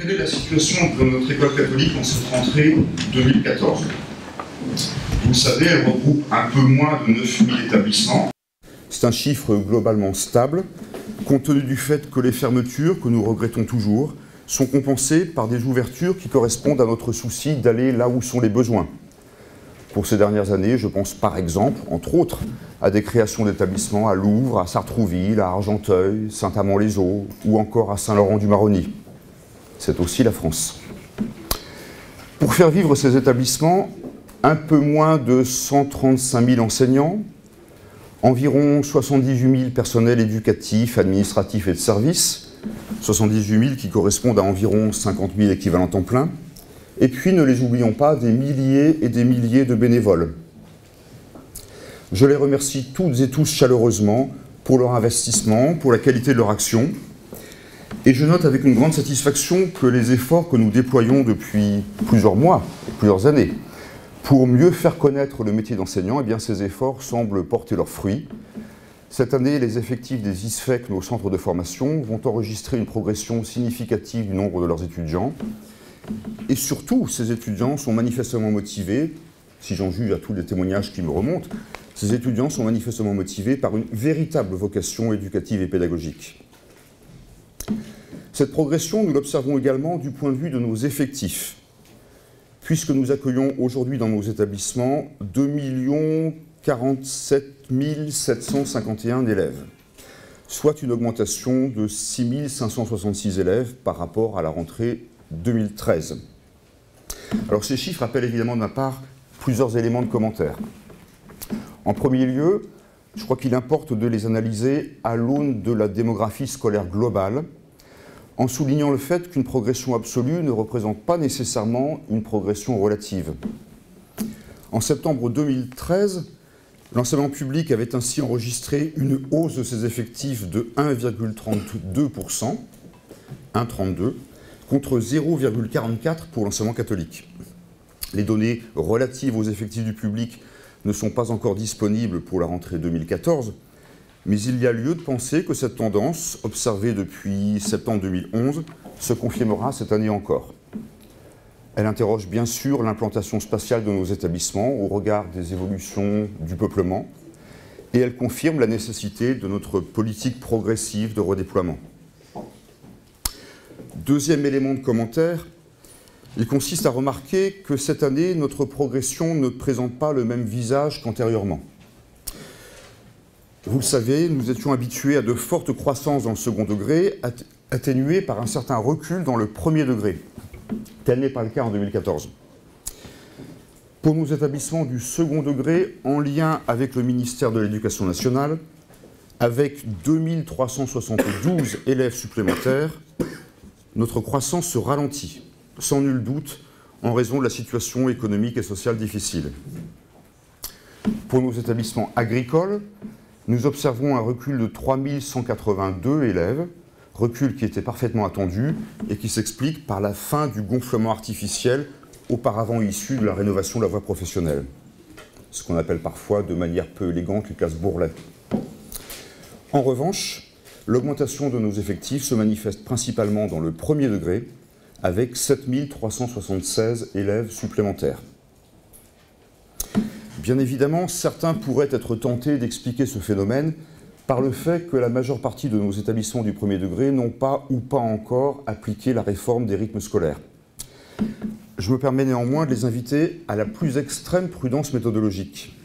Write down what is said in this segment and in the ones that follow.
Quelle est la situation de notre école catholique en cette rentrée 2014? Vous le savez, elle regroupe un peu moins de 9000 établissements. C'est un chiffre globalement stable, compte tenu du fait que les fermetures, que nous regrettons toujours, sont compensées par des ouvertures qui correspondent à notre souci d'aller là où sont les besoins. Pour ces dernières années, je pense par exemple, entre autres, à des créations d'établissements à Louvres, à Sartrouville, à Argenteuil, Saint-Amand-les-Eaux ou encore à Saint-Laurent-du-Maroni. C'est aussi la France. Pour faire vivre ces établissements, un peu moins de 135 000 enseignants, environ 78 000 personnels éducatifs, administratifs et de services, 78 000 qui correspondent à environ 50 000 équivalents temps plein, et puis, ne les oublions pas, des milliers et des milliers de bénévoles. Je les remercie toutes et tous chaleureusement pour leur investissement, pour la qualité de leur action. Et je note avec une grande satisfaction que les efforts que nous déployons depuis plusieurs mois, plusieurs années, pour mieux faire connaître le métier d'enseignant, eh bien, ces efforts semblent porter leurs fruits. Cette année, les effectifs des ISFEC, nos centres de formation, vont enregistrer une progression significative du nombre de leurs étudiants. Et surtout, ces étudiants sont manifestement motivés, si j'en juge à tous les témoignages qui me remontent, ces étudiants sont manifestement motivés par une véritable vocation éducative et pédagogique. Cette progression, nous l'observons également du point de vue de nos effectifs, puisque nous accueillons aujourd'hui dans nos établissements 2 047 751 élèves, soit une augmentation de 6 566 élèves par rapport à la rentrée 2013. Alors ces chiffres appellent évidemment de ma part plusieurs éléments de commentaire. En premier lieu, je crois qu'il importe de les analyser à l'aune de la démographie scolaire globale, en soulignant le fait qu'une progression absolue ne représente pas nécessairement une progression relative. En septembre 2013, l'enseignement public avait ainsi enregistré une hausse de ses effectifs de 1,32%, 1,32%, contre 0,44 pour l'enseignement catholique. Les données relatives aux effectifs du public ne sont pas encore disponibles pour la rentrée 2014, mais il y a lieu de penser que cette tendance, observée depuis septembre 2011, se confirmera cette année encore. Elle interroge bien sûr l'implantation spatiale de nos établissements au regard des évolutions du peuplement, et elle confirme la nécessité de notre politique progressive de redéploiement. Deuxième élément de commentaire, il consiste à remarquer que cette année, notre progression ne présente pas le même visage qu'antérieurement. Vous le savez, nous étions habitués à de fortes croissances dans le second degré, atténuées par un certain recul dans le premier degré. Tel n'est pas le cas en 2014. Pour nos établissements du second degré, en lien avec le ministère de l'Éducation nationale, avec 2372 élèves supplémentaires, notre croissance se ralentit, sans nul doute, en raison de la situation économique et sociale difficile. Pour nos établissements agricoles, nous observons un recul de 3182 élèves, recul qui était parfaitement attendu et qui s'explique par la fin du gonflement artificiel auparavant issu de la rénovation de la voie professionnelle. Ce qu'on appelle parfois de manière peu élégante les classes bourrelets. En revanche, l'augmentation de nos effectifs se manifeste principalement dans le premier degré, avec 7376 élèves supplémentaires. Bien évidemment, certains pourraient être tentés d'expliquer ce phénomène par le fait que la majeure partie de nos établissements du premier degré n'ont pas ou pas encore appliqué la réforme des rythmes scolaires. Je me permets néanmoins de les inviter à la plus extrême prudence méthodologique.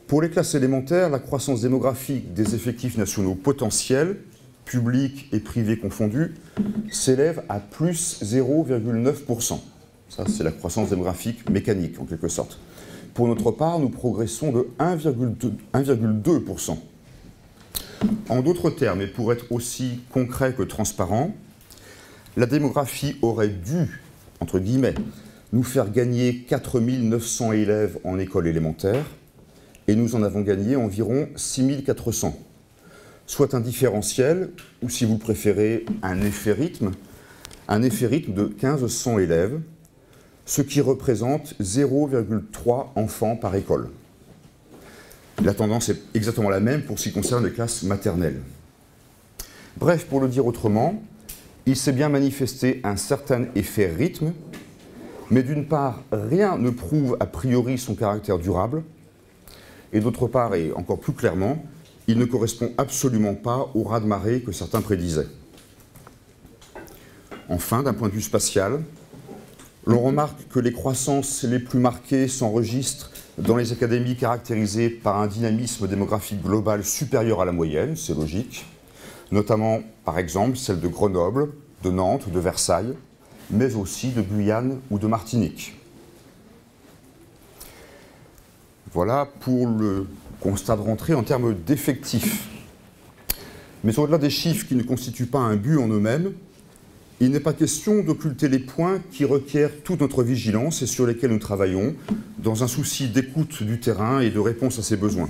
Pour les classes élémentaires, la croissance démographique des effectifs nationaux potentiels, publics et privés confondus, s'élève à plus 0,9%. Ça, c'est la croissance démographique mécanique, en quelque sorte. Pour notre part, nous progressons de 1,2%. En d'autres termes, et pour être aussi concret que transparent, la démographie aurait dû, entre guillemets, nous faire gagner 4 900 élèves en école élémentaire, et nous en avons gagné environ 6 400, soit un différentiel, ou si vous préférez, un effet rythme de 1500 élèves, ce qui représente 0,3 enfants par école. La tendance est exactement la même pour ce qui concerne les classes maternelles. Bref, pour le dire autrement, il s'est bien manifesté un certain effet rythme, mais d'une part, rien ne prouve a priori son caractère durable, et d'autre part, et encore plus clairement, il ne correspond absolument pas au raz-de-marée que certains prédisaient. Enfin, d'un point de vue spatial, l'on remarque que les croissances les plus marquées s'enregistrent dans les académies caractérisées par un dynamisme démographique global supérieur à la moyenne, c'est logique, notamment, par exemple, celles de Grenoble, de Nantes, de Versailles, mais aussi de Guyane ou de Martinique. Voilà pour le constat de rentrée en termes d'effectifs. Mais au-delà des chiffres qui ne constituent pas un but en eux-mêmes, il n'est pas question d'occulter les points qui requièrent toute notre vigilance et sur lesquels nous travaillons, dans un souci d'écoute du terrain et de réponse à ses besoins.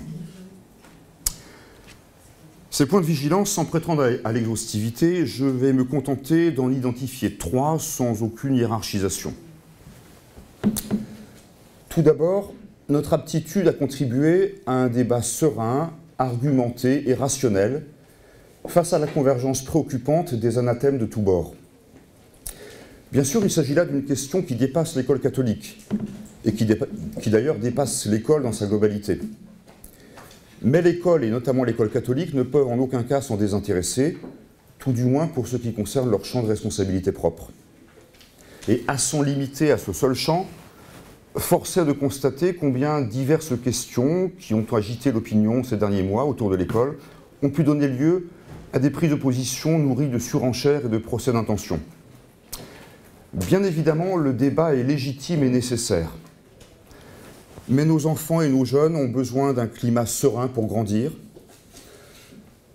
Ces points de vigilance, sans prétendre à l'exhaustivité, je vais me contenter d'en identifier 3 sans aucune hiérarchisation. Tout d'abord, notre aptitude à contribuer à un débat serein, argumenté et rationnel face à la convergence préoccupante des anathèmes de tous bords. Bien sûr, il s'agit là d'une question qui dépasse l'école catholique et qui d'ailleurs dépasse l'école dans sa globalité. Mais l'école, et notamment l'école catholique, ne peuvent en aucun cas s'en désintéresser, tout du moins pour ce qui concerne leur champ de responsabilité propre. Et à s'en limiter à ce seul champ, force est de constater combien diverses questions qui ont agité l'opinion ces derniers mois autour de l'école ont pu donner lieu à des prises de position nourries de surenchères et de procès d'intention. Bien évidemment, le débat est légitime et nécessaire. Mais nos enfants et nos jeunes ont besoin d'un climat serein pour grandir.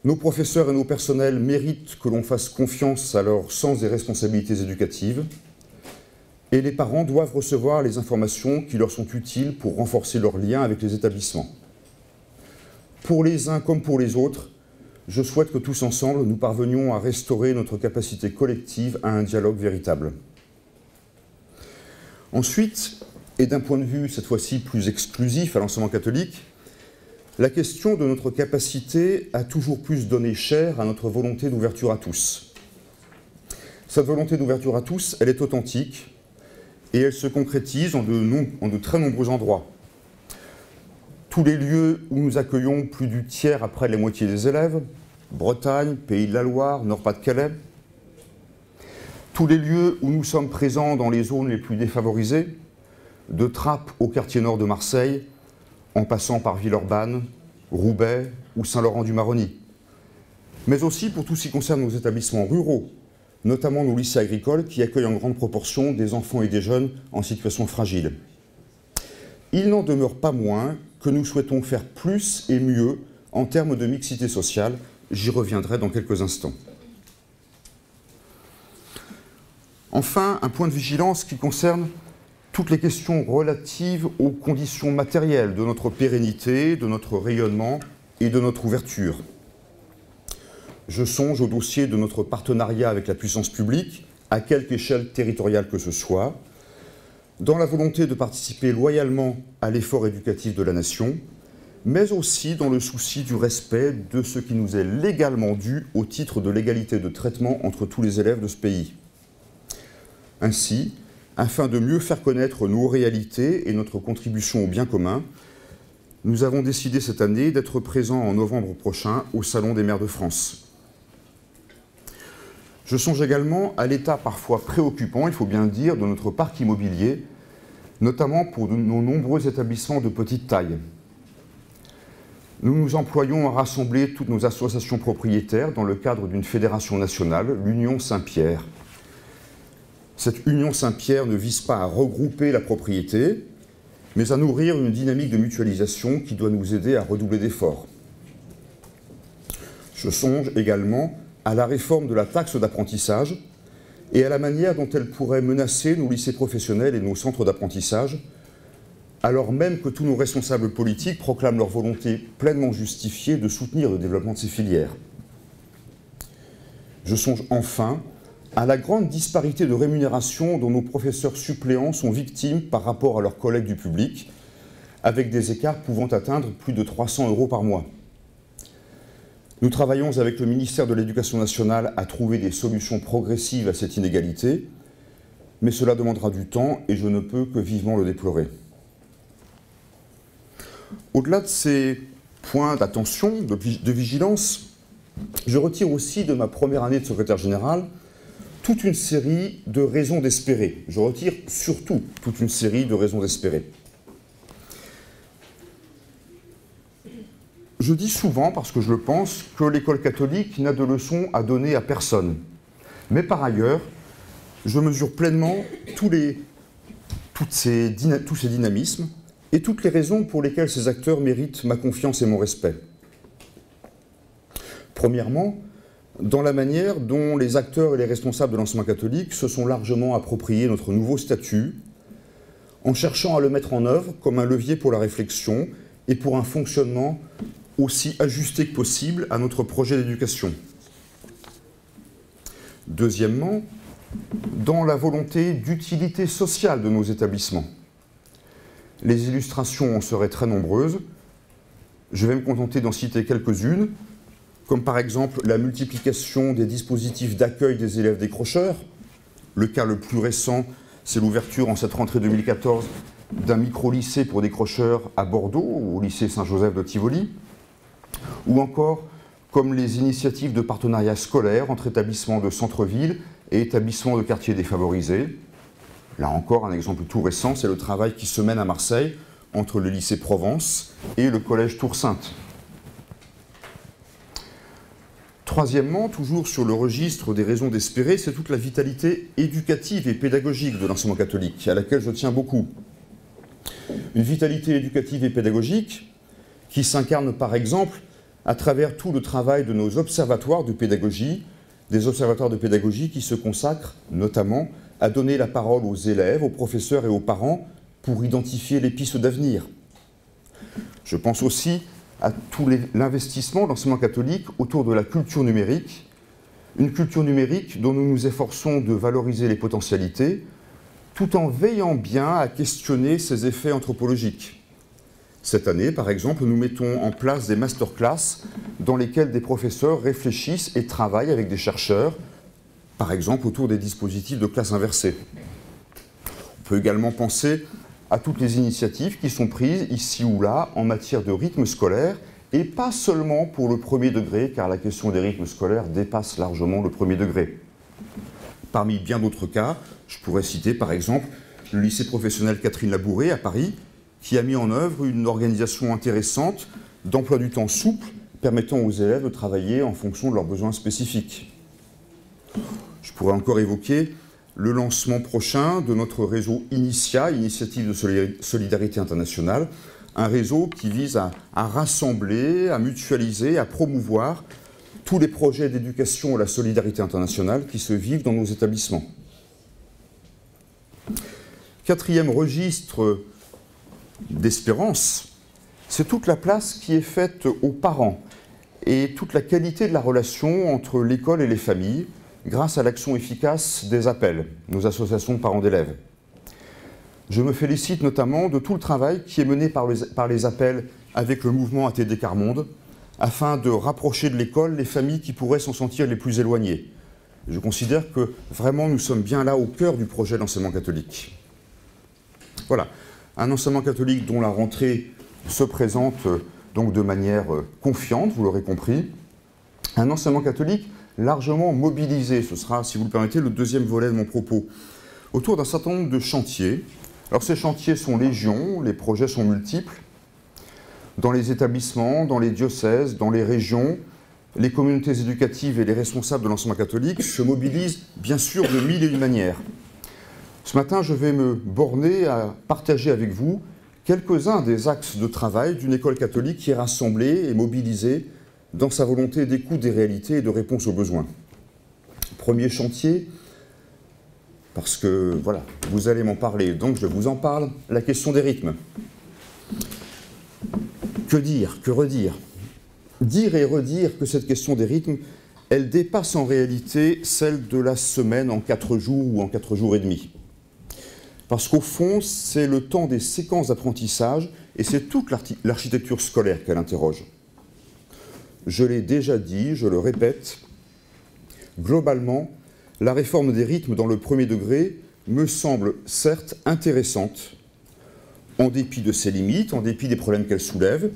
Nos professeurs et nos personnels méritent que l'on fasse confiance à leur sens des responsabilités éducatives. Et les parents doivent recevoir les informations qui leur sont utiles pour renforcer leurs liens avec les établissements. Pour les uns comme pour les autres, je souhaite que tous ensemble, nous parvenions à restaurer notre capacité collective à un dialogue véritable. Ensuite, et d'un point de vue cette fois-ci plus exclusif à l'enseignement catholique, la question de notre capacité à toujours plus donner chair à notre volonté d'ouverture à tous. Cette volonté d'ouverture à tous, elle est authentique et elle se concrétise en de très nombreux endroits. Tous les lieux où nous accueillons plus du tiers à près de la moitié des élèves, Bretagne, Pays de la Loire, Nord-Pas-de-Calais. Tous les lieux où nous sommes présents dans les zones les plus défavorisées, de Trappes au quartier nord de Marseille, en passant par Villeurbanne, Roubaix ou Saint-Laurent-du-Maroni. Mais aussi pour tout ce qui concerne nos établissements ruraux, notamment nos lycées agricoles qui accueillent en grande proportion des enfants et des jeunes en situation fragile. Il n'en demeure pas moins que nous souhaitons faire plus et mieux en termes de mixité sociale. J'y reviendrai dans quelques instants. Enfin, un point de vigilance qui concerne toutes les questions relatives aux conditions matérielles de notre pérennité, de notre rayonnement et de notre ouverture. Je songe au dossier de notre partenariat avec la puissance publique, à quelque échelle territoriale que ce soit, dans la volonté de participer loyalement à l'effort éducatif de la nation, mais aussi dans le souci du respect de ce qui nous est légalement dû au titre de l'égalité de traitement entre tous les élèves de ce pays. Ainsi, afin de mieux faire connaître nos réalités et notre contribution au bien commun, nous avons décidé cette année d'être présents en novembre prochain au Salon des maires de France. Je songe également à l'état parfois préoccupant, il faut bien le dire, de notre parc immobilier, notamment pour nos nombreux établissements de petite taille. Nous nous employons à rassembler toutes nos associations propriétaires dans le cadre d'une fédération nationale, l'Union Saint-Pierre. Cette Union Saint-Pierre ne vise pas à regrouper la propriété, mais à nourrir une dynamique de mutualisation qui doit nous aider à redoubler d'efforts. Je songe également à la réforme de la taxe d'apprentissage et à la manière dont elle pourrait menacer nos lycées professionnels et nos centres d'apprentissage, alors même que tous nos responsables politiques proclament leur volonté pleinement justifiée de soutenir le développement de ces filières. Je songe enfin à la grande disparité de rémunération dont nos professeurs suppléants sont victimes par rapport à leurs collègues du public, avec des écarts pouvant atteindre plus de 300 € par mois. Nous travaillons avec le ministère de l'Éducation nationale à trouver des solutions progressives à cette inégalité, mais cela demandera du temps et je ne peux que vivement le déplorer. Au-delà de ces points d'attention, de vigilance, je retire aussi de ma première année de secrétaire général toute une série de raisons d'espérer. Je retire surtout toute une série de raisons d'espérer. Je dis souvent, parce que je le pense, que l'école catholique n'a de leçons à donner à personne. Mais par ailleurs, je mesure pleinement tous ces dynamismes et toutes les raisons pour lesquelles ces acteurs méritent ma confiance et mon respect. Premièrement, dans la manière dont les acteurs et les responsables de l'enseignement catholique se sont largement appropriés notre nouveau statut, en cherchant à le mettre en œuvre comme un levier pour la réflexion et pour un fonctionnement aussi ajusté que possible à notre projet d'éducation. Deuxièmement, dans la volonté d'utilité sociale de nos établissements. Les illustrations en seraient très nombreuses. Je vais me contenter d'en citer quelques-unes, comme par exemple la multiplication des dispositifs d'accueil des élèves décrocheurs. Le cas le plus récent, c'est l'ouverture en cette rentrée 2014 d'un micro-lycée pour décrocheurs à Bordeaux, au lycée Saint-Joseph de Tivoli, ou encore comme les initiatives de partenariat scolaire entre établissements de centre-ville et établissements de quartiers défavorisés. Là encore, un exemple tout récent, c'est le travail qui se mène à Marseille entre le lycée Provence et le collège Tour-Sainte. Troisièmement, toujours sur le registre des raisons d'espérer, c'est toute la vitalité éducative et pédagogique de l'enseignement catholique, à laquelle je tiens beaucoup. Une vitalité éducative et pédagogique qui s'incarne par exemple à travers tout le travail de nos observatoires de pédagogie, des observatoires de pédagogie qui se consacrent notamment à donner la parole aux élèves, aux professeurs et aux parents pour identifier les pistes d'avenir. Je pense aussi à tout l'investissement de l'enseignement catholique autour de la culture numérique, une culture numérique dont nous nous efforçons de valoriser les potentialités, tout en veillant bien à questionner ses effets anthropologiques. Cette année, par exemple, nous mettons en place des masterclass dans lesquels des professeurs réfléchissent et travaillent avec des chercheurs, par exemple autour des dispositifs de classe inversée. On peut également penser à toutes les initiatives qui sont prises ici ou là en matière de rythme scolaire, et pas seulement pour le premier degré, car la question des rythmes scolaires dépasse largement le premier degré. Parmi bien d'autres cas, je pourrais citer par exemple le lycée professionnel Catherine Labouré à Paris, qui a mis en œuvre une organisation intéressante d'emploi du temps souple, permettant aux élèves de travailler en fonction de leurs besoins spécifiques. Je pourrais encore évoquer le lancement prochain de notre réseau Initia, Initiative de Solidarité Internationale, un réseau qui vise à rassembler, à mutualiser, à promouvoir tous les projets d'éducation à la solidarité internationale qui se vivent dans nos établissements. Quatrième registre d'espérance, c'est toute la place qui est faite aux parents et toute la qualité de la relation entre l'école et les familles grâce à l'action efficace des appels, nos associations de parents d'élèves. Je me félicite notamment de tout le travail qui est mené par les appels avec le mouvement ATD Quart Monde afin de rapprocher de l'école les familles qui pourraient s'en sentir les plus éloignées. Je considère que vraiment nous sommes bien là au cœur du projet d'enseignement catholique. Voilà, un enseignement catholique dont la rentrée se présente donc de manière confiante, vous l'aurez compris. Un enseignement catholique largement mobilisé, ce sera, si vous le permettez, le deuxième volet de mon propos, autour d'un certain nombre de chantiers. Alors ces chantiers sont légion, les projets sont multiples. Dans les établissements, dans les diocèses, dans les régions, les communautés éducatives et les responsables de l'enseignement catholique se mobilisent bien sûr de mille et une manières. Ce matin, je vais me borner à partager avec vous quelques-uns des axes de travail d'une école catholique qui est rassemblée et mobilisée dans sa volonté d'écoute des réalités et de réponse aux besoins. Premier chantier, parce que voilà, vous allez m'en parler, donc je vous en parle, la question des rythmes. Que dire, que redire? Dire et redire que cette question des rythmes, elle dépasse en réalité celle de la semaine en 4 jours ou en 4 jours et demi. Parce qu'au fond, c'est le temps des séquences d'apprentissage et c'est toute l'architecture scolaire qu'elle interroge. je l'ai déjà dit, je le répète, globalement, la réforme des rythmes dans le premier degré me semble certes intéressante, en dépit de ses limites, en dépit des problèmes qu'elle soulève,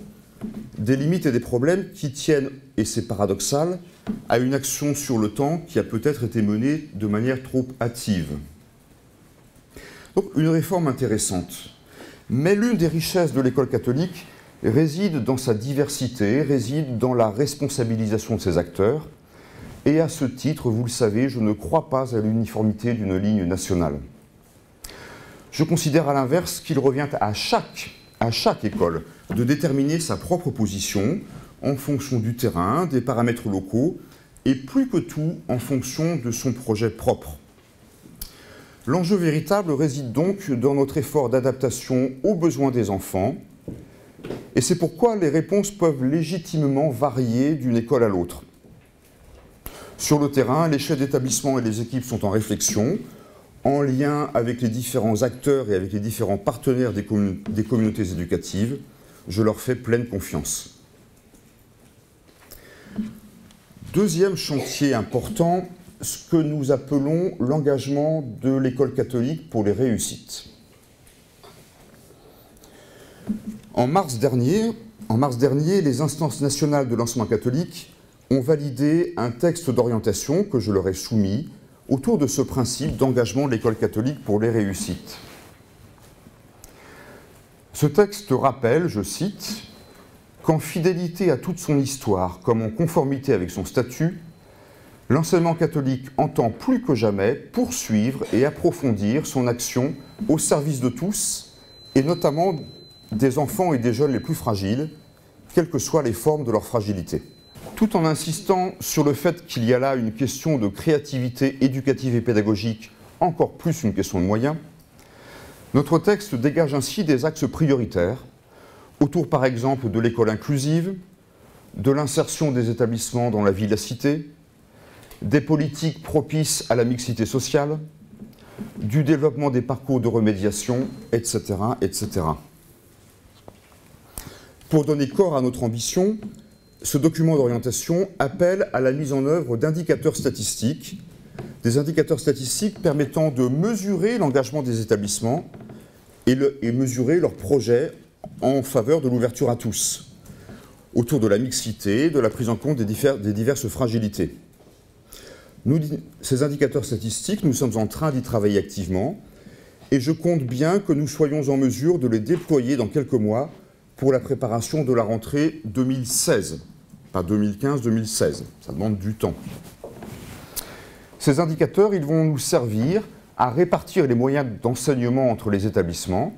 des limites et des problèmes qui tiennent, et c'est paradoxal, à une action sur le temps qui a peut-être été menée de manière trop hâtive. Donc une réforme intéressante. Mais l'une des richesses de l'école catholique réside dans sa diversité, réside dans la responsabilisation de ses acteurs, et à ce titre, vous le savez, je ne crois pas à l'uniformité d'une ligne nationale. Je considère à l'inverse qu'il revient à chaque école de déterminer sa propre position en fonction du terrain, des paramètres locaux, et plus que tout en fonction de son projet propre. L'enjeu véritable réside donc dans notre effort d'adaptation aux besoins des enfants, et c'est pourquoi les réponses peuvent légitimement varier d'une école à l'autre. Sur le terrain, les chefs d'établissement et les équipes sont en réflexion, en lien avec les différents acteurs et avec les différents partenaires des communautés éducatives. Je leur fais pleine confiance. Deuxième chantier important, ce que nous appelons l'engagement de l'école catholique pour les réussites. En mars dernier, les instances nationales de l'enseignement catholique ont validé un texte d'orientation que je leur ai soumis autour de ce principe d'engagement de l'école catholique pour les réussites. Ce texte rappelle, je cite, « qu'en fidélité à toute son histoire, comme en conformité avec son statut, l'enseignement catholique entend plus que jamais poursuivre et approfondir son action au service de tous, et notamment des enfants et des jeunes les plus fragiles, quelles que soient les formes de leur fragilité. » Tout en insistant sur le fait qu'il y a là une question de créativité éducative et pédagogique, encore plus une question de moyens, notre texte dégage ainsi des axes prioritaires, autour par exemple de l'école inclusive, de l'insertion des établissements dans la vie de la cité, des politiques propices à la mixité sociale, du développement des parcours de remédiation, etc., etc. Pour donner corps à notre ambition, ce document d'orientation appelle à la mise en œuvre d'indicateurs statistiques, des indicateurs statistiques permettant de mesurer l'engagement des établissements et mesurer leurs projets en faveur de l'ouverture à tous, autour de la mixité, de la prise en compte des diverses fragilités. Ces indicateurs statistiques, nous sommes en train d'y travailler activement, et je compte bien que nous soyons en mesure de les déployer dans quelques mois pour la préparation de la rentrée 2016, pas 2015-2016, ça demande du temps. Ces indicateurs, ils vont nous servir à répartir les moyens d'enseignement entre les établissements,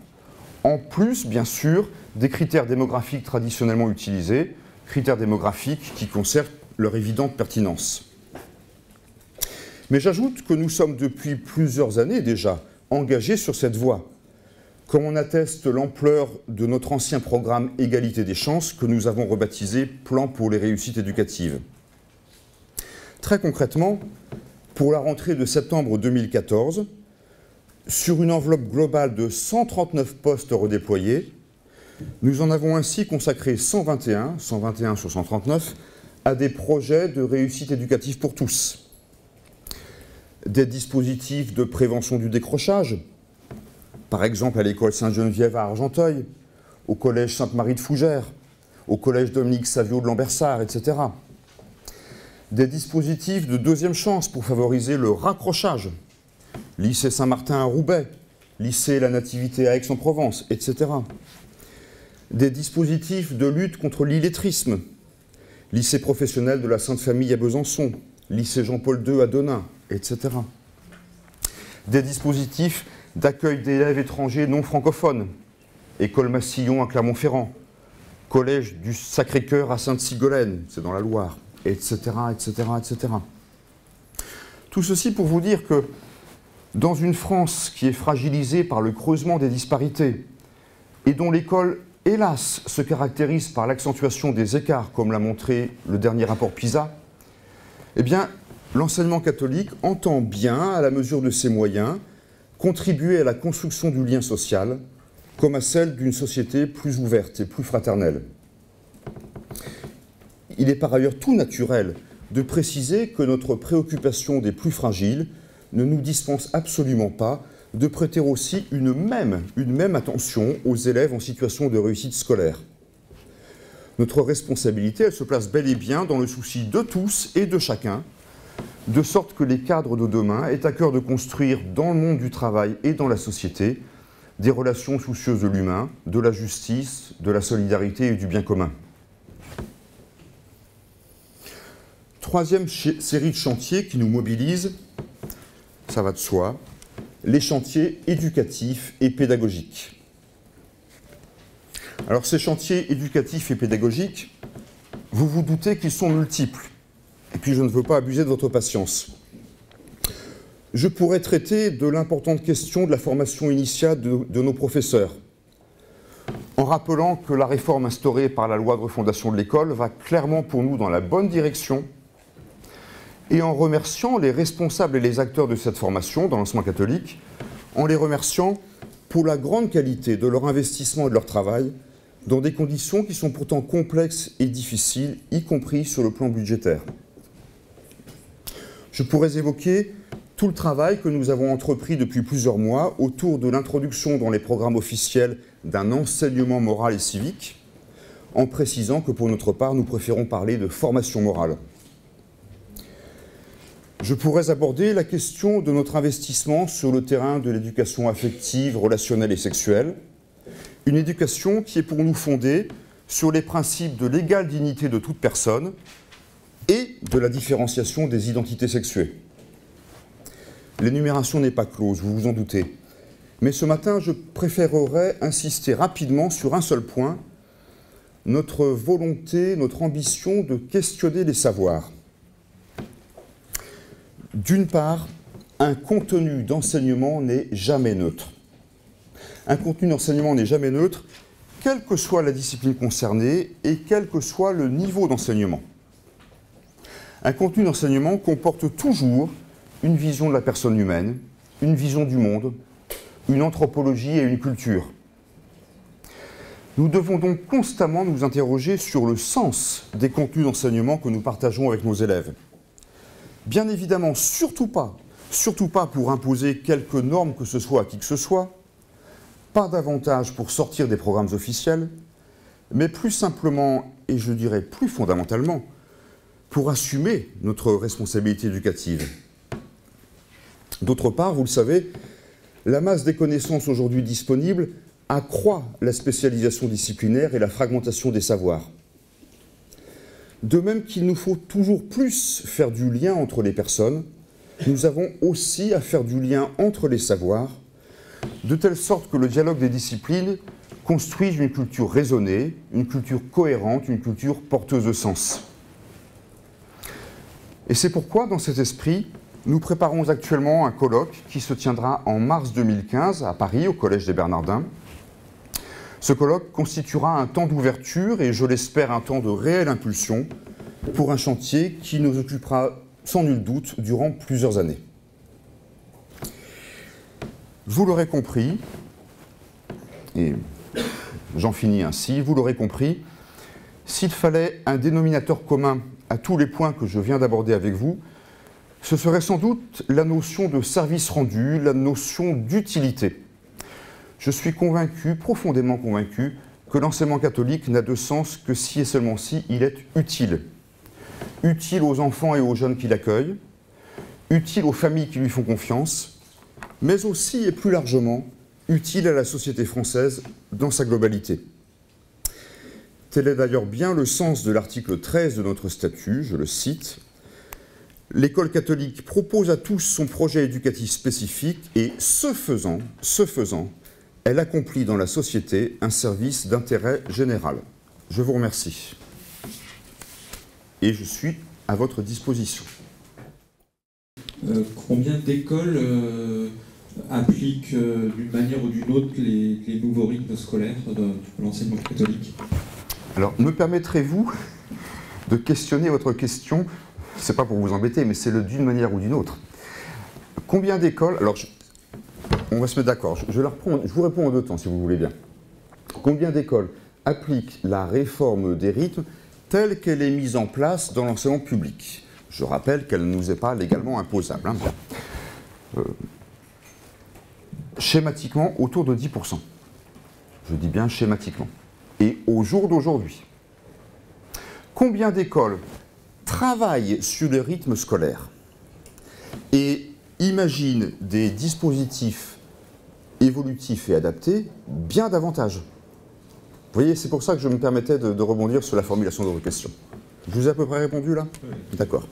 en plus, bien sûr, des critères démographiques traditionnellement utilisés, critères démographiques qui conservent leur évidente pertinence. Mais j'ajoute que nous sommes depuis plusieurs années déjà engagés sur cette voie, comme en atteste l'ampleur de notre ancien programme Égalité des chances que nous avons rebaptisé Plan pour les réussites éducatives. Très concrètement, pour la rentrée de septembre 2014, sur une enveloppe globale de 139 postes redéployés, nous en avons ainsi consacré 121 sur 139, à des projets de réussite éducative pour tous. Des dispositifs de prévention du décrochage, par exemple à l'école Sainte-Geneviève à Argenteuil, au collège Sainte-Marie de Fougères, au collège Dominique Savio de Lambersart, etc. Des dispositifs de deuxième chance pour favoriser le raccrochage, lycée Saint-Martin à Roubaix, lycée La Nativité à Aix-en-Provence, etc. Des dispositifs de lutte contre l'illettrisme, lycée professionnel de la Sainte Famille à Besançon, lycée Jean-Paul II à Denain, etc. Des dispositifs d'accueil d'élèves étrangers non francophones, école Massillon à Clermont-Ferrand, collège du Sacré-Cœur à Sainte-Sigolène, c'est dans la Loire, etc., etc., etc. Tout ceci pour vous dire que dans une France qui est fragilisée par le creusement des disparités et dont l'école, hélas, se caractérise par l'accentuation des écarts, comme l'a montré le dernier rapport PISA, eh bien, l'enseignement catholique entend bien, à la mesure de ses moyens, contribuer à la construction du lien social, comme à celle d'une société plus ouverte et plus fraternelle. il est par ailleurs tout naturel de préciser que notre préoccupation des plus fragiles ne nous dispense absolument pas de prêter aussi une même attention aux élèves en situation de réussite scolaire. Notre responsabilité, elle se place bel et bien dans le souci de tous et de chacun, de sorte que les cadres de demain aient à cœur de construire dans le monde du travail et dans la société des relations soucieuses de l'humain, de la justice, de la solidarité et du bien commun. Troisième série de chantiers qui nous mobilisent, ça va de soi, les chantiers éducatifs et pédagogiques. Alors ces chantiers éducatifs et pédagogiques, vous vous doutez qu'ils sont multiples. Et puis je ne veux pas abuser de votre patience. Je pourrais traiter de l'importante question de la formation initiale de nos professeurs, en rappelant que la réforme instaurée par la loi de refondation de l'école va clairement pour nous dans la bonne direction, et en remerciant les responsables et les acteurs de cette formation dans l'enseignement catholique, en les remerciant pour la grande qualité de leur investissement et de leur travail, dans des conditions qui sont pourtant complexes et difficiles, y compris sur le plan budgétaire. Je pourrais évoquer tout le travail que nous avons entrepris depuis plusieurs mois autour de l'introduction dans les programmes officiels d'un enseignement moral et civique, en précisant que pour notre part, nous préférons parler de formation morale. Je pourrais aborder la question de notre investissement sur le terrain de l'éducation affective, relationnelle et sexuelle, une éducation qui est pour nous fondée sur les principes de l'égale dignité de toute personne et de la différenciation des identités sexuées. L'énumération n'est pas close, vous vous en doutez. Mais ce matin, je préférerais insister rapidement sur un seul point, notre volonté, notre ambition de questionner les savoirs. D'une part, un contenu d'enseignement n'est jamais neutre. Un contenu d'enseignement n'est jamais neutre, quelle que soit la discipline concernée et quel que soit le niveau d'enseignement. Un contenu d'enseignement comporte toujours une vision de la personne humaine, une vision du monde, une anthropologie et une culture. Nous devons donc constamment nous interroger sur le sens des contenus d'enseignement que nous partageons avec nos élèves. Bien évidemment, surtout pas pour imposer quelque norme que ce soit à qui que ce soit, pas davantage pour sortir des programmes officiels, mais plus simplement, et je dirais plus fondamentalement, pour assumer notre responsabilité éducative. D'autre part, vous le savez, la masse des connaissances aujourd'hui disponibles accroît la spécialisation disciplinaire et la fragmentation des savoirs. De même qu'il nous faut toujours plus faire du lien entre les personnes, nous avons aussi à faire du lien entre les savoirs, de telle sorte que le dialogue des disciplines construise une culture raisonnée, une culture cohérente, une culture porteuse de sens. Et c'est pourquoi, dans cet esprit, nous préparons actuellement un colloque qui se tiendra en mars 2015 à Paris, au Collège des Bernardins. Ce colloque constituera un temps d'ouverture et, je l'espère, un temps de réelle impulsion pour un chantier qui nous occupera sans nul doute durant plusieurs années. Vous l'aurez compris, et j'en finis ainsi, vous l'aurez compris, s'il fallait un dénominateur commun à tous les points que je viens d'aborder avec vous, ce serait sans doute la notion de service rendu, la notion d'utilité. Je suis convaincu, profondément convaincu, que l'enseignement catholique n'a de sens que si et seulement si il est utile. Utile aux enfants et aux jeunes qui l'accueillent, utile aux familles qui lui font confiance, mais aussi et plus largement, utile à la société française dans sa globalité. Tel est d'ailleurs bien le sens de l'article 13 de notre statut, je le cite. L'école catholique propose à tous son projet éducatif spécifique et, ce faisant, elle accomplit dans la société un service d'intérêt général. Je vous remercie. Et je suis à votre disposition. Combien d'écoles appliquent d'une manière ou d'une autre les nouveaux rythmes scolaires de l'enseignement catholique? Alors, me permettrez-vous de questionner votre question? C'est pas pour vous embêter, mais c'est d'une manière ou d'une autre. Combien d'écoles... Alors, on va se mettre d'accord. Je vous réponds en deux temps, si vous voulez bien. Combien d'écoles appliquent la réforme des rythmes telle qu'elle est mise en place dans l'enseignement public. Je rappelle qu'elle ne nous est pas légalement imposable. Schématiquement, autour de 10%. Je dis bien schématiquement. Et au jour d'aujourd'hui, combien d'écoles travaillent sur le rythme scolaire et imaginent des dispositifs évolutifs et adaptés bien davantage? Vous voyez, c'est pour ça que je me permettais de rebondir sur la formulation de vos questions. Je vous ai à peu près répondu là? Oui. D'accord.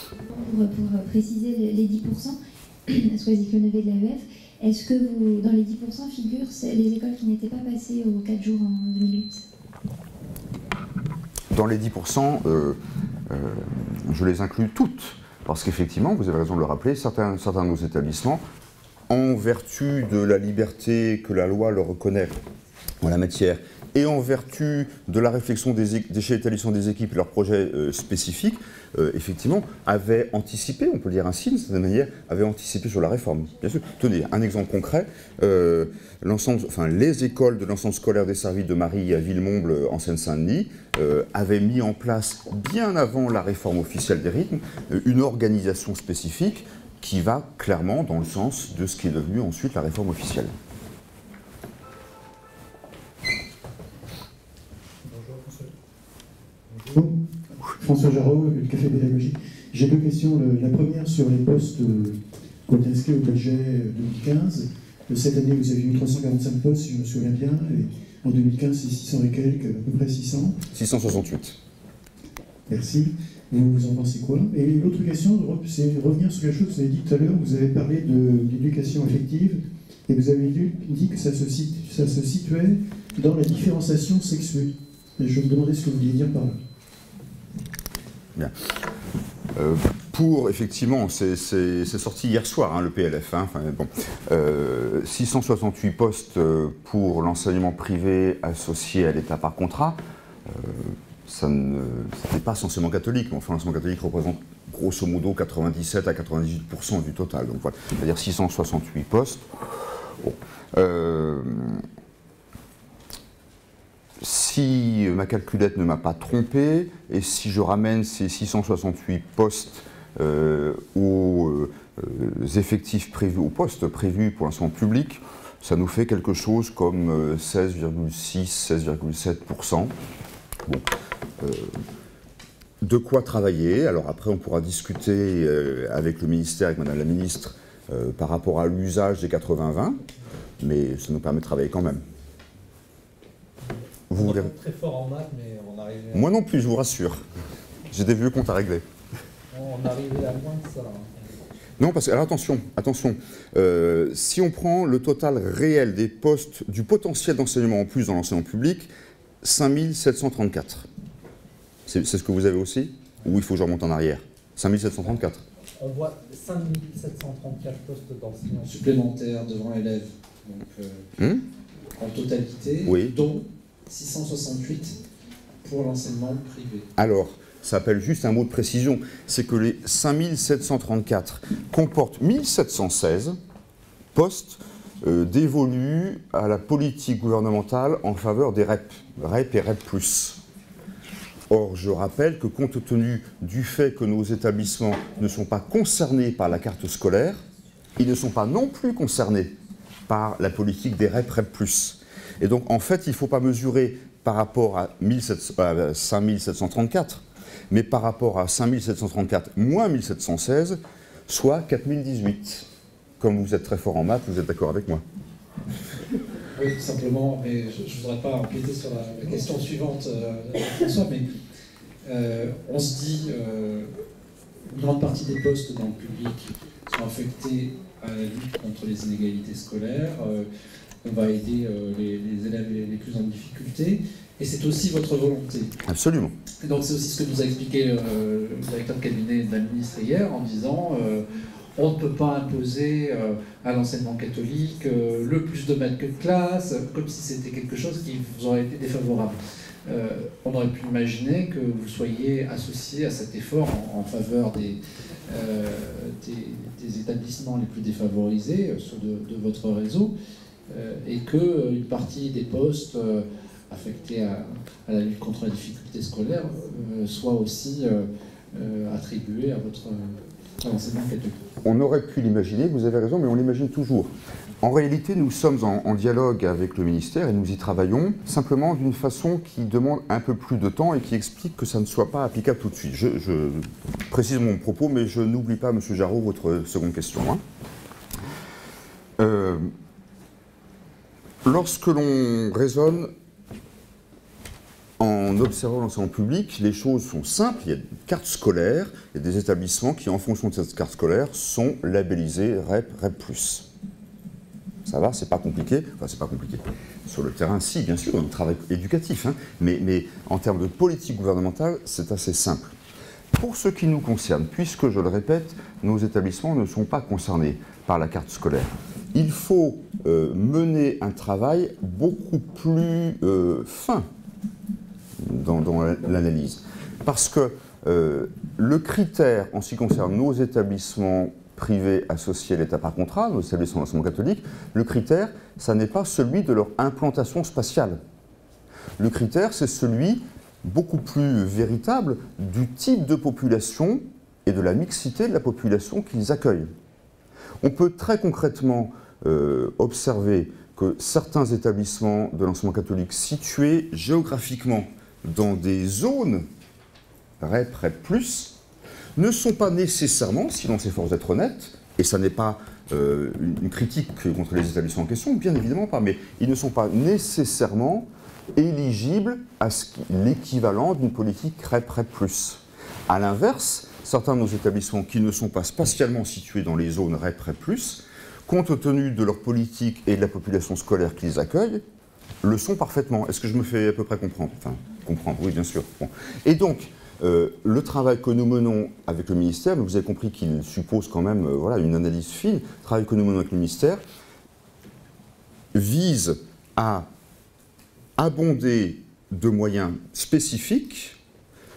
Pour préciser les 10%, Soisy-Clenevet de l'AEF, est-ce que dans les 10% figurent les écoles qui n'étaient pas passées aux 4 jours en 2008? Dans les 10%, je les inclus toutes, parce qu'effectivement, vous avez raison de le rappeler, certains de nos établissements, en vertu de la liberté que la loi leur reconnaît en la matière, et en vertu de la réflexion des chefs d'établissement des équipes et leurs projets spécifiques, effectivement, avaient anticipé, on peut le dire ainsi, d'une certaine manière, avaient anticipé sur la réforme. Bien sûr. Tenez, un exemple concret, les écoles de l'ensemble scolaire desservi de Marie à Villemomble en Seine-Saint-Denis avaient mis en place, bien avant la réforme officielle des rythmes, une organisation spécifique qui va clairement dans le sens de ce qui est devenu ensuite la réforme officielle. François Jarreau, le Café Pédagogique. J'ai deux questions. La première sur les postes qu'on a inscrits au budget 2015. Cette année, vous avez eu 345 postes, si je me souviens bien. Et en 2015, c'est 600 et quelques, à peu près 600. 668. Merci. Vous en pensez quoi? Et l'autre question, c'est revenir sur quelque chose que vous avez dit tout à l'heure. Vous avez parlé de l'éducation affective et vous avez dit que ça se situait dans la différenciation sexuée. Et je me demandais ce que vous vouliez dire par là. Bien. Effectivement, c'est sorti hier soir, hein, le PLF. Hein, 668 postes pour l'enseignement privé associé à l'État par contrat. Ça n'était pas l'enseignement catholique, mais enfin l'enseignement catholique représente grosso modo 97 à 98% du total. Donc voilà, c'est-à-dire 668 postes. Bon. Si ma calculette ne m'a pas trompé, et si je ramène ces 668 postes aux effectifs prévus, aux postes prévus pour l'enseignement public, ça nous fait quelque chose comme 16,6, 16,7%. Bon. De quoi travailler. Alors après, on pourra discuter avec le ministère, avec Madame la Ministre, par rapport à l'usage des 80-20, mais ça nous permet de travailler quand même. Vous voulez... très fort en maths, mais on arrive à... Moi non plus, je vous rassure. J'ai des vieux comptes à régler. On arrivait à moins que ça. Non, parce que, alors attention, si on prend le total réel des postes, du potentiel d'enseignement en plus dans l'enseignement public, 5734. C'est ce que vous avez aussi? Ou il faut que je remonte en arrière? 5734. On voit 5734 postes d'enseignants supplémentaires devant élèves. Donc, en totalité, oui. Dont 668 pour l'enseignement privé. Alors, ça appelle juste un mot de précision, c'est que les 5734 comportent 1716 postes dévolus à la politique gouvernementale en faveur des REP et REP+. Or, je rappelle que compte tenu du fait que nos établissements ne sont pas concernés par la carte scolaire, ils ne sont pas non plus concernés par la politique des REP, REP+. Et donc, en fait, il ne faut pas mesurer par rapport à 5734, mais par rapport à 5734 moins 1716, soit 4018. Comme vous êtes très fort en maths, vous êtes d'accord avec moi? Oui, tout simplement, mais je ne voudrais pas empiéter sur la question suivante, François, mais on se dit une grande partie des postes dans le public sont affectés à la lutte contre les inégalités scolaires. On va aider les élèves les plus en difficulté, et c'est aussi votre volonté. Absolument. Et donc c'est aussi ce que nous a expliqué le directeur de cabinet de la ministre hier, en disant on ne peut pas imposer à l'enseignement catholique le plus de maths que de classe, comme si c'était quelque chose qui vous aurait été défavorable. On aurait pu imaginer que vous soyez associé à cet effort en faveur des établissements les plus défavorisés, ceux de votre réseau, et qu'une partie des postes affectés à la lutte contre la difficulté scolaire soient aussi attribués à votre enseignement catholique. On aurait pu l'imaginer, vous avez raison, mais on l'imagine toujours. En réalité, nous sommes en dialogue avec le ministère et nous y travaillons, simplement d'une façon qui demande un peu plus de temps et qui explique que ça ne soit pas applicable tout de suite. Je précise mon propos, mais je n'oublie pas, M. Jarraud, votre seconde question. Lorsque l'on raisonne en observant l'enseignement public, les choses sont simples. Il y a une carte scolaire, il y a des établissements qui, en fonction de cette carte scolaire, sont labellisés REP, REP+. Ça va, c'est pas compliqué. Enfin, c'est pas compliqué. Sur le terrain, si, bien sûr, un travail éducatif, hein, mais en termes de politique gouvernementale, c'est assez simple. Pour ce qui nous concerne, puisque, je le répète, nos établissements ne sont pas concernés par la carte scolaire, il faut mener un travail beaucoup plus fin dans l'analyse. Parce que le critère, en ce qui concerne nos établissements privés associés à l'État par contrat, nos établissements d'enseignement catholique, le critère, ça n'est pas celui de leur implantation spatiale. Le critère, c'est celui beaucoup plus véritable du type de population et de la mixité de la population qu'ils accueillent. On peut très concrètement observer que certains établissements de l'enseignement catholique situés géographiquement dans des zones REP, REP+, ne sont pas nécessairement, si l'on s'efforce d'être honnête, et ça n'est pas une critique contre les établissements en question, bien évidemment pas, mais ils ne sont pas nécessairement éligibles à l'équivalent d'une politique REP, REP+. A l'inverse, certains de nos établissements qui ne sont pas spatialement situés dans les zones REP, REP+, compte tenu de leur politique et de la population scolaire qu'ils accueillent, le sont parfaitement. Est-ce que je me fais à peu près comprendre? Enfin, comprendre, oui, bien sûr. Bon. Et donc, le travail que nous menons avec le ministère, mais vous avez compris qu'il suppose quand même voilà, une analyse fine, le travail que nous menons avec le ministère vise à abonder de moyens spécifiques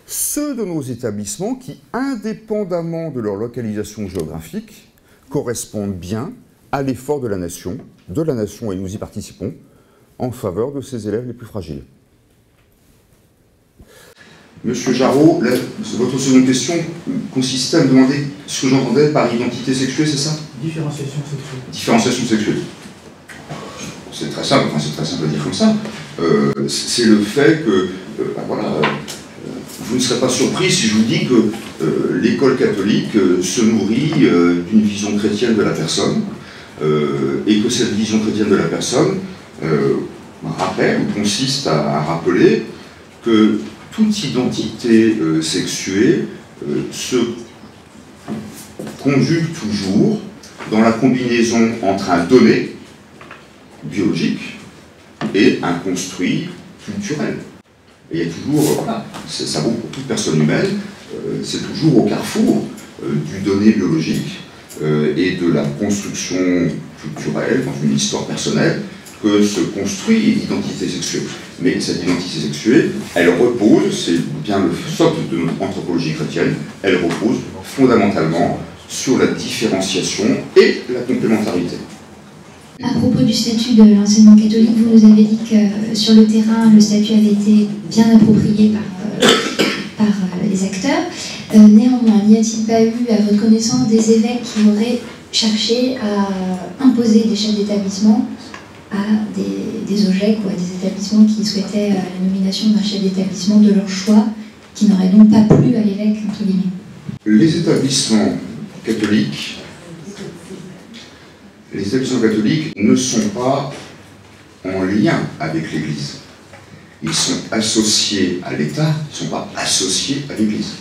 ceux de nos établissements qui, indépendamment de leur localisation géographique, correspondent bien à l'effort de la nation, et nous y participons, en faveur de ces élèves les plus fragiles. Monsieur Jarraud, votre seconde question consistait à me demander ce que j'entendais par identité sexuée, c'est ça? Différenciation sexuelle. Différenciation sexuelle. C'est très simple, enfin c'est très simple à dire comme ça. C'est le fait que, voilà, vous ne serez pas surpris si je vous dis que l'école catholique se nourrit d'une vision chrétienne de la personne, et que cette vision chrétienne de la personne rappelle ou consiste à rappeler que toute identité sexuée se conjugue toujours dans la combinaison entre un donné biologique et un construit culturel. Et il y a toujours, voilà, ça vaut pour toute personne humaine, c'est toujours au carrefour du donné biologique et de la construction culturelle, dans une histoire personnelle, que se construit l'identité sexuelle. Mais cette identité sexuelle, elle repose, c'est bien le socle de notre anthropologie chrétienne, elle repose fondamentalement sur la différenciation et la complémentarité. À propos du statut de l'enseignement catholique, vous nous avez dit que sur le terrain, le statut avait été bien approprié par les acteurs. Néanmoins, n'y a-t-il pas eu, à votre connaissance, des évêques qui auraient cherché à imposer des chefs d'établissement à des OGEC ou à des établissements qui souhaitaient la nomination d'un chef d'établissement de leur choix, qui n'aurait donc pas plu à l'évêque, entre guillemets? Les établissements catholiques ne sont pas en lien avec l'Église. Ils sont associés à l'État, ils ne sont pas associés à l'Église.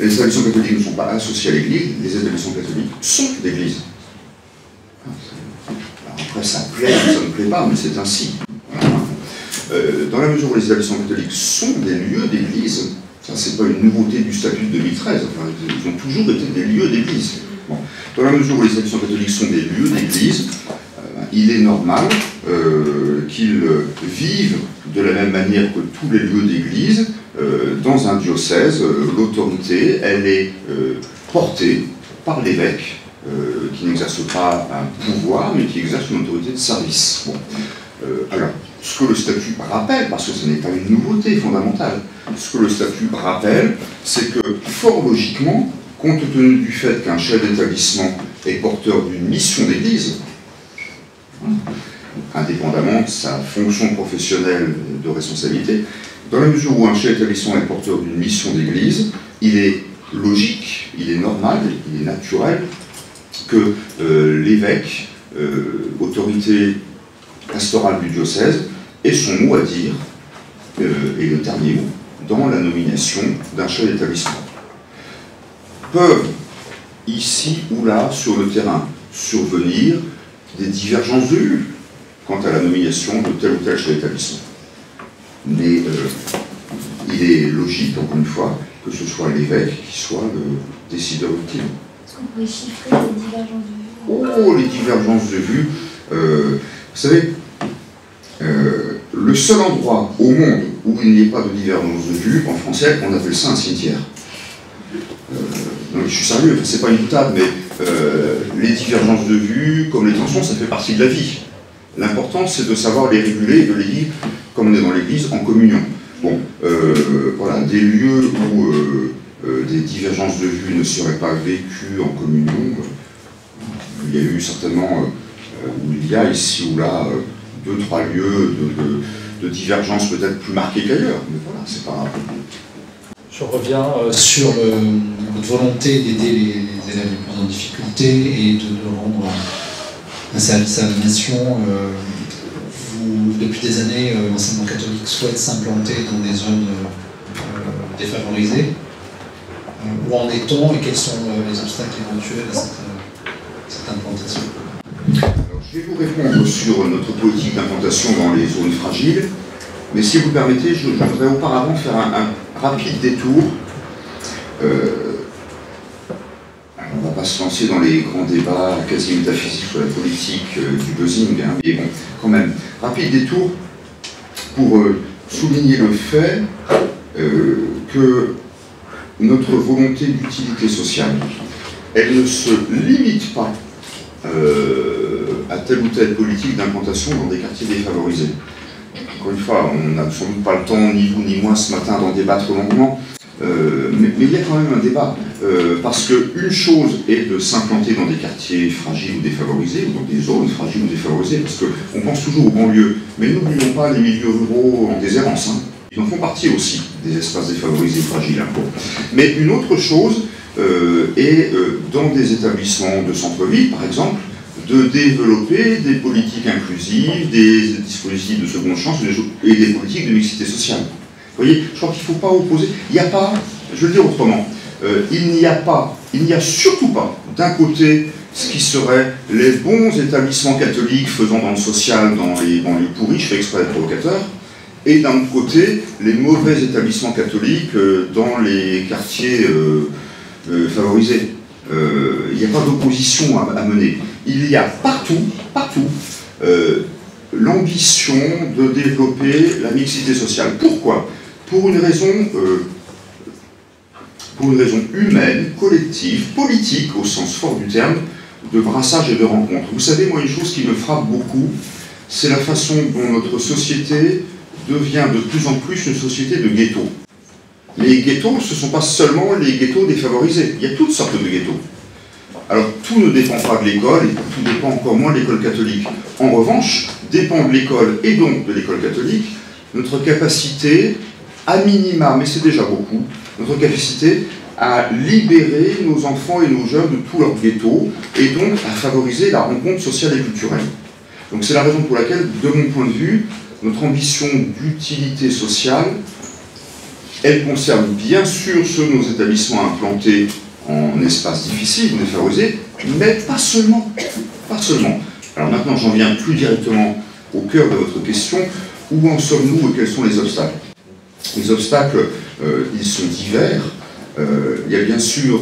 Les établissements catholiques ne sont pas associés à l'Église, les établissements catholiques sont l'Église. Après, ça plaît ou ça ne plaît pas, mais c'est ainsi. Dans la mesure où les établissements catholiques sont des lieux d'église, ça c'est pas une nouveauté du statut de 2013, enfin, ils ont toujours été des lieux d'église. Bon. Dans la mesure où les établissements catholiques sont des lieux d'église, il est normal qu'ils vivent de la même manière que tous les lieux d'église. Dans un diocèse, l'autorité, elle est portée par l'évêque, qui n'exerce pas un pouvoir, mais qui exerce une autorité de service. Bon. Alors, ce que le statut rappelle, parce que ce n'est pas une nouveauté fondamentale, ce que le statut rappelle, c'est que, fort logiquement, compte tenu du fait qu'un chef d'établissement est porteur d'une mission d'église, indépendamment de sa fonction professionnelle de responsabilité, dans la mesure où un chef d'établissement est porteur d'une mission d'église, il est logique, il est normal, il est naturel que l'évêque, autorité pastorale du diocèse, ait son mot à dire, et le dernier mot, dans la nomination d'un chef d'établissement. Peuvent, ici ou là, sur le terrain, survenir des divergences de vues quant à la nomination de tel ou tel chef d'établissement. Mais il est logique, encore une fois, que ce soit l'évêque qui soit le décideur ultime. Est-ce qu'on pourrait chiffrer les divergences de vues? Oh, les divergences de vues. Vous savez, le seul endroit au monde où il n'y ait pas de divergence de vues, en français, on appelle ça un cimetière. Non, je suis sérieux, c'est pas une boutade, mais les divergences de vues, comme les tensions, ça fait partie de la vie. L'important, c'est de savoir les réguler et de les vivre, comme on est dans l'église, en communion. Bon, voilà, des lieux où des divergences de vues ne seraient pas vécues en communion, il y a eu certainement, où il y a ici ou là, 2-3 lieux de divergences peut-être plus marquées qu'ailleurs, mais voilà, c'est pas grave. Je reviens sur votre volonté d'aider les élèves les plus en difficulté et de rendre un service à la nation. Depuis des années, l'enseignement catholique souhaite s'implanter dans des zones défavorisées. Où en est-on et quels sont les obstacles éventuels à cette implantation? Alors, je vais vous répondre sur notre politique d'implantation dans les zones fragiles, mais si vous le permettez, je voudrais auparavant faire un rapide détour. On ne va pas se lancer dans les grands débats quasi métaphysiques sur la politique du buzzing, hein, mais bon, quand même, rapide détour pour souligner le fait que notre volonté d'utilité sociale, elle ne se limite pas à telle ou telle politique d'implantation dans des quartiers défavorisés. Encore une fois, on n'a sans doute pas le temps, ni vous ni moi, ce matin, d'en débattre longuement, mais il y a quand même un débat, parce qu'une chose est de s'implanter dans des quartiers fragiles ou défavorisés, ou dans des zones fragiles ou défavorisées, parce qu'on pense toujours aux banlieues, mais n'oublions pas les milieux ruraux en déshérence, hein. Ils en font partie aussi, des espaces défavorisés ou fragiles. Hein. Mais une autre chose est, dans des établissements de centre-ville, par exemple, de développer des politiques inclusives, des dispositifs de seconde chance et des politiques de mixité sociale. Vous voyez, je crois qu'il ne faut pas opposer. Il n'y a pas, je vais le dire autrement, il n'y a surtout pas, d'un côté, ce qui serait les bons établissements catholiques faisant dans le social, dans les banlieues pourries, je fais exprès d'être provocateur, et d'un autre côté, les mauvais établissements catholiques dans les quartiers favorisés. Il n'y a pas d'opposition à mener. Il y a partout l'ambition de développer la mixité sociale. Pourquoi? Pour une raison humaine, collective, politique, au sens fort du terme, de brassage et de rencontre. Vous savez, moi, une chose qui me frappe beaucoup, c'est la façon dont notre société devient de plus en plus une société de ghettos. Les ghettos, ce ne sont pas seulement les ghettos défavorisés. Il y a toutes sortes de ghettos. Alors, tout ne dépend pas de l'école, et tout dépend encore moins de l'école catholique. En revanche, dépend de l'école, et donc de l'école catholique, notre capacité, à minima, mais c'est déjà beaucoup, notre capacité à libérer nos enfants et nos jeunes de tous leurs ghettos, et donc à favoriser la rencontre sociale et culturelle. Donc c'est la raison pour laquelle, de mon point de vue, notre ambition d'utilité sociale, elle concerne bien sûr ceux de nos établissements implantés en espaces difficiles, défavorisés, mais pas seulement. Pas seulement. Alors maintenant, j'en viens plus directement au cœur de votre question. Où en sommes-nous et quels sont les obstacles? Les obstacles, ils sont divers. Il y a bien sûr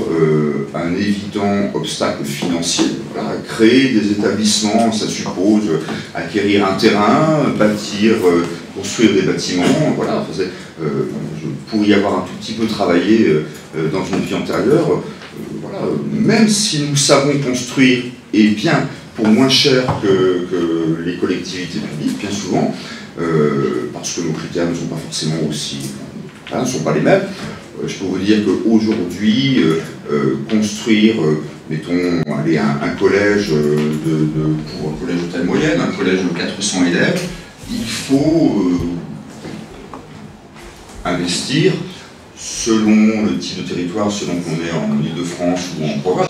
un évident obstacle financier. Voilà, créer des établissements, ça suppose acquérir un terrain, bâtir, construire des bâtiments. Voilà, je pourrais y avoir un tout petit peu travaillé dans une vie antérieure. Voilà, même si nous savons construire, et bien pour moins cher que les collectivités publiques, bien souvent, parce que nos critères ne sont pas forcément aussi... ne sont pas les mêmes. Je peux vous dire qu'aujourd'hui, construire, mettons, allez, un collège pour un collège de taille moyenne, un collège de 400 élèves, il faut investir, selon le type de territoire, selon qu'on est en Île-de-France ou en province,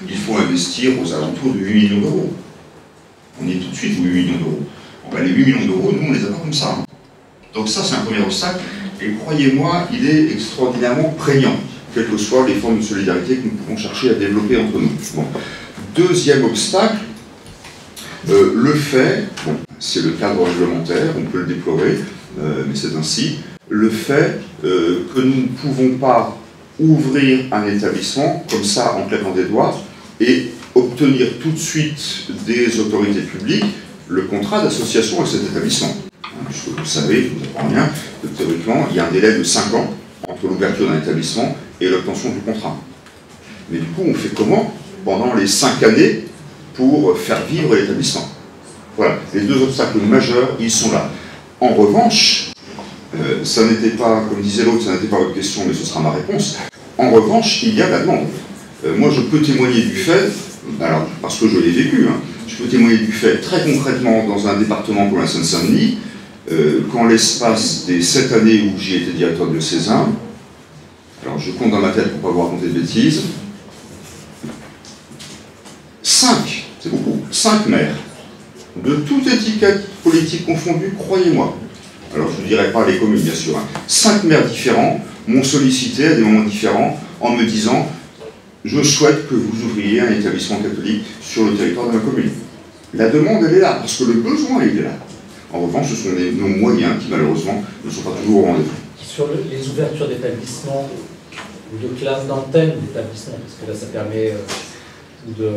il faut investir aux alentours de 8 millions d'euros. On y est tout de suite aux 8 millions d'euros. Bon, ben, les 8 millions d'euros, nous, on les a pas comme ça. Donc ça, c'est un premier obstacle. Et croyez-moi, il est extraordinairement prégnant, quelles que soient les formes de solidarité que nous pouvons chercher à développer entre nous. Bon. Deuxième obstacle, le fait, bon, c'est le cadre réglementaire, on peut le déplorer, mais c'est ainsi, le fait que nous ne pouvons pas ouvrir un établissement comme ça en claquant des doigts et obtenir tout de suite des autorités publiques le contrat d'association à cet établissement. Puisque vous savez, je ne vous apprends rien, que théoriquement, il y a un délai de 5 ans entre l'ouverture d'un établissement et l'obtention du contrat. Mais du coup, on fait comment pendant les 5 années pour faire vivre l'établissement? Voilà, les deux obstacles majeurs, ils sont là. En revanche, ça n'était pas, comme disait l'autre, ça n'était pas votre question, mais ce sera ma réponse. En revanche, il y a la demande. Moi, je peux témoigner du fait, alors, parce que je l'ai vécu, hein, je peux témoigner du fait très concrètement dans un département comme la Seine-Saint-Denis, qu'en l'espace des 7 années où j'y étais directeur diocésain, alors je compte dans ma tête pour ne pas vous raconter de bêtises, 5, c'est beaucoup, 5 maires, de toute étiquette politique confondue, croyez-moi, alors je ne dirais pas les communes bien sûr, hein, 5 maires différents m'ont sollicité à des moments différents en me disant « Je souhaite que vous ouvriez un établissement catholique sur le territoire de ma commune ». La demande, elle est là, parce que le besoin, il est là. En revanche, ce sont nos moyens qui, malheureusement, ne sont pas toujours au rendez-vous. Sur les ouvertures d'établissements ou de classes d'antenne d'établissements, parce que là, ça permet de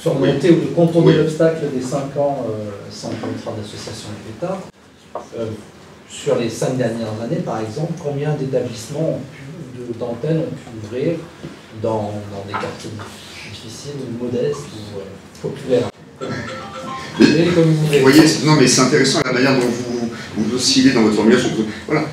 surmonter ou de contourner l'obstacle des 5 ans sans contrat d'association avec l'État. Sur les 5 dernières années, par exemple, combien d'établissements d'antennes ont pu ouvrir dans des quartiers difficiles, ou modestes, ou populaires? Vous voyez, non mais c'est intéressant la manière dont vous oscillez dans votre formulation. Voilà,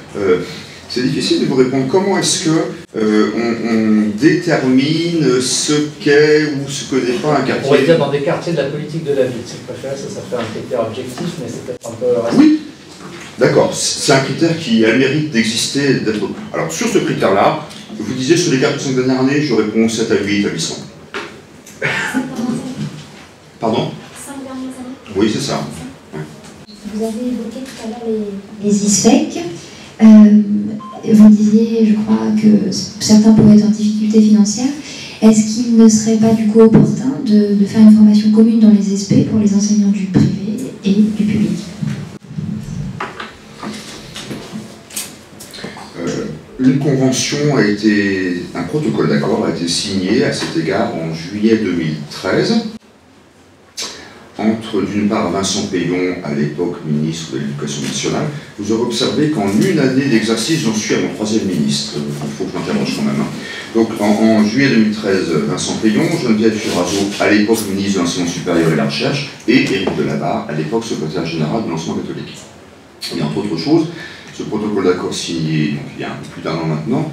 c'est difficile de vous répondre. Comment est-ce que on détermine ce qu'est ou ce que n'est pas un quartier? On va dire dans des quartiers de la politique de la ville. Si vous préférez, ça fait un critère objectif, mais c'est peut-être un peu... Oui, d'accord. C'est un critère qui a le mérite d'exister, d'être... Alors sur ce critère-là, vous disiez sur les 4-5 dernières années, je réponds 7 à 8 établissements. Pardon? 5 dernières années. Oui, c'est ça. Ouais. Vous avez évoqué tout à l'heure les ISFEC. Vous disiez, je crois, que certains pourraient être en difficulté financière. Est-ce qu'il ne serait pas du coup opportun de faire une formation commune dans les SP pour les enseignants du privé et du public? Une convention a été, un protocole d'accord a été signé à cet égard en juillet 2013 entre d'une part Vincent Peillon, à l'époque ministre de l'Éducation nationale. Vous aurez observé qu'en une année d'exercice, j'en suis à mon 3e ministre. Il faut que je m'interroge quand même. Hein. Donc en juillet 2013, Vincent Peillon, Geneviève Furazo, à l'époque ministre de l'Enseignement supérieur et de la Recherche, et Éric Delabarre, à l'époque secrétaire général de l'Enseignement catholique. Et entre autres choses, ce protocole d'accord signé donc, il y a un peu plus d'un an maintenant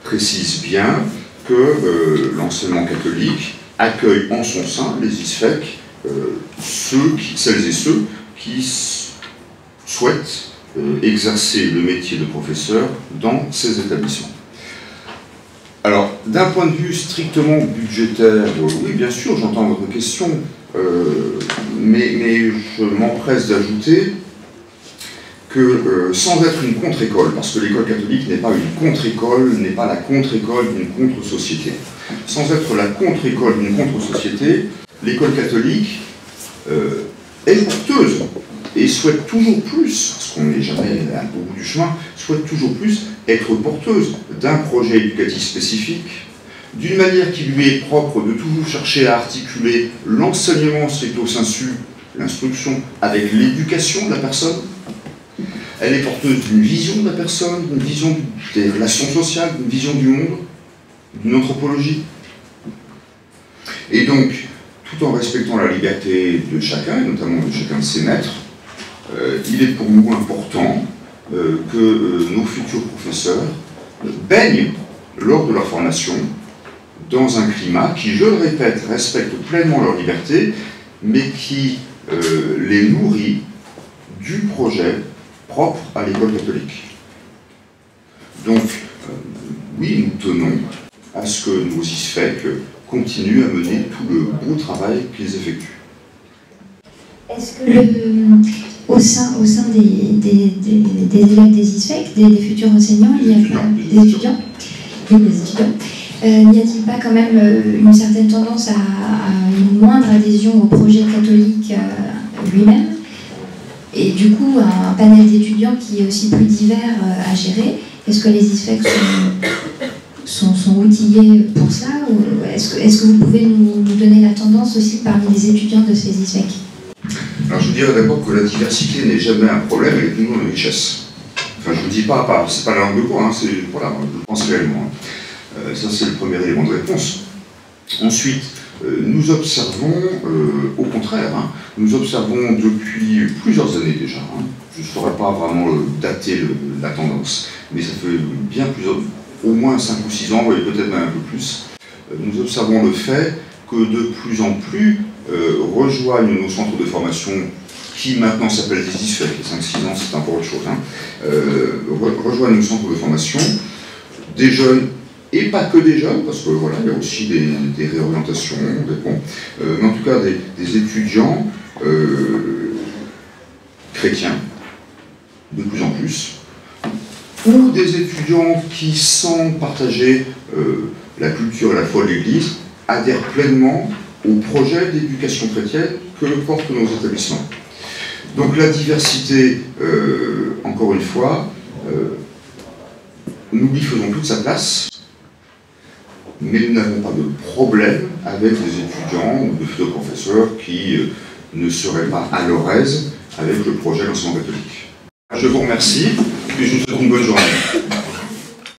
précise bien que l'enseignement catholique accueille en son sein, les ISFEC, celles et ceux qui souhaitent exercer le métier de professeur dans ces établissements. Alors, d'un point de vue strictement budgétaire, oui, bien sûr, j'entends votre question, mais je m'empresse d'ajouter que sans être une contre-école, parce que l'école catholique n'est pas une contre-école, n'est pas la contre-école d'une contre-société. Sans être la contre-école d'une contre-société, l'école catholique est porteuse et souhaite toujours plus, parce qu'on n'est jamais au bout du chemin, souhaite toujours plus être porteuse d'un projet éducatif spécifique, d'une manière qui lui est propre de toujours chercher à articuler l'enseignement stricto sensu, l'instruction, avec l'éducation de la personne. Elle est porteuse d'une vision de la personne, d'une vision des relations sociales, d'une vision du monde, d'une anthropologie. Et donc, tout en respectant la liberté de chacun, et notamment de chacun de ses maîtres, il est pour nous important que nos futurs professeurs baignent lors de leur formation dans un climat qui, je le répète, respecte pleinement leur liberté, mais qui les nourrit du projet propre à l'école catholique. Donc, oui, nous tenons à ce que nos ISFEC continuent à mener tout le beau travail qu'ils effectuent. Est-ce que au sein des élèves des ISFEC, des futurs enseignants, il y a des étudiants, n'y a-t-il pas quand même une certaine tendance à une moindre adhésion au projet catholique lui-même, et du coup un panel d'étudiants qui est aussi plus divers à gérer? Est-ce que les ISFEC sont outillés pour ça, ou est-ce que vous pouvez nous donner la tendance aussi parmi les étudiants de ces ISFEC? Alors je dirais d'abord que la diversité n'est jamais un problème, elle est toujours une richesse. Enfin, je ne dis pas, c'est pas la langue de bois, hein, voilà, je pense réellement. Ça, c'est le premier élément de réponse. Ensuite, nous observons, au contraire, hein, nous observons depuis plusieurs années déjà, hein, je ne saurais pas vraiment dater la tendance, mais ça fait bien au moins 5 ou 6 ans, et peut-être même un peu plus, nous observons le fait que de plus en plus rejoignent nos centres de formation, qui maintenant s'appellent des ISFEC, les 5-6 ans c'est encore autre chose, hein, rejoignent nos centres de formation des jeunes, et pas que des jeunes, parce que voilà, il y a aussi des réorientations, mais en tout cas des étudiants chrétiens, de plus en plus, ou des étudiants qui, sans partager la culture et la foi de l'Église, adhèrent pleinement au projet d'éducation chrétienne que portent nos établissements. Donc la diversité, encore une fois, nous lui faisons toute sa place, mais nous n'avons pas de problème avec des étudiants ou de futurs professeurs qui ne seraient pas à leur aise avec le projet d'enseignement catholique. Je vous remercie et je vous souhaite une bonne journée.